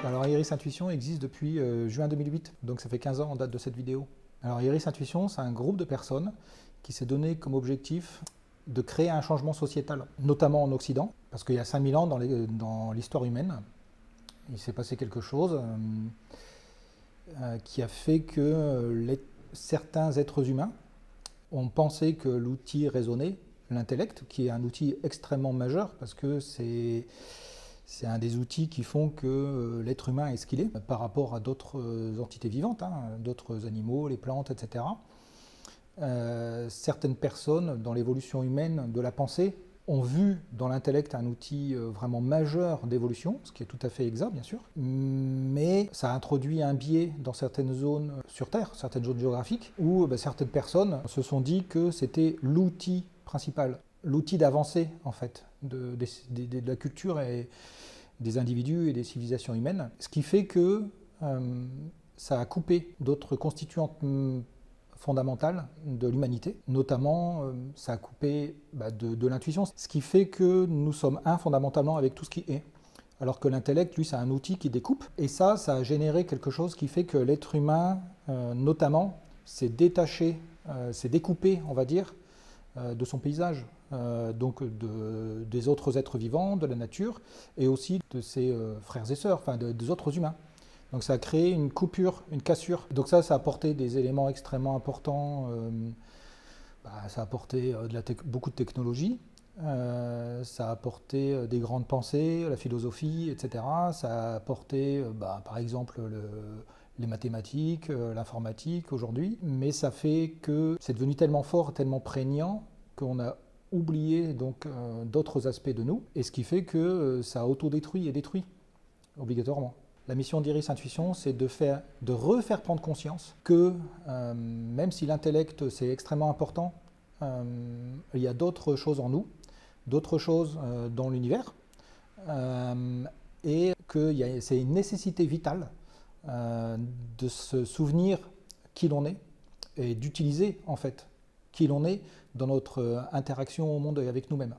Alors Iris Intuition existe depuis juin 2008, donc ça fait 15 ans en date de cette vidéo. Alors Iris Intuition, c'est un groupe de personnes qui s'est donné comme objectif de créer un changement sociétal, notamment en Occident, parce qu'il y a 5000 ans dans l'histoire humaine, il s'est passé quelque chose qui a fait que certains êtres humains ont pensé que l'outil raisonné, l'intellect, qui est un outil extrêmement majeur, parce que c'est un des outils qui font que l'être humain est ce qu'il est par rapport à d'autres entités vivantes, d'autres animaux, les plantes, etc. Certaines personnes dans l'évolution humaine de la pensée ont vu dans l'intellect un outil vraiment majeur d'évolution, ce qui est tout à fait exact bien sûr, mais ça a introduit un biais dans certaines zones sur Terre, certaines zones géographiques, où certaines personnes se sont dit que c'était l'outil principal, l'outil d'avancée en fait, de la culture et des individus et des civilisations humaines, ce qui fait que ça a coupé d'autres constituantes fondamentales de l'humanité, notamment ça a coupé de l'intuition, ce qui fait que nous sommes fondamentalement avec tout ce qui est. Alors que l'intellect, lui, c'est un outil qui découpe, et ça a généré quelque chose qui fait que l'être humain, notamment, s'est détaché, s'est découpé, on va dire, de son paysage, donc des autres êtres vivants, de la nature, et aussi de ses frères et sœurs, enfin des autres humains. Donc ça a créé une coupure, une cassure. Donc ça a apporté des éléments extrêmement importants, ça a apporté beaucoup de technologie, ça a apporté des grandes pensées, la philosophie, etc. Ça a apporté, par exemple, les mathématiques, l'informatique aujourd'hui, mais ça fait que c'est devenu tellement fort, tellement prégnant, qu'on a oublié donc d'autres aspects de nous, et ce qui fait que ça autodétruit et détruit, obligatoirement. La mission d'Iris Intuition, c'est de refaire prendre conscience que même si l'intellect c'est extrêmement important, il y a d'autres choses en nous, d'autres choses dans l'univers, et que c'est une nécessité vitale de se souvenir qui l'on est et d'utiliser en fait qui l'on est dans notre interaction au monde et avec nous-mêmes.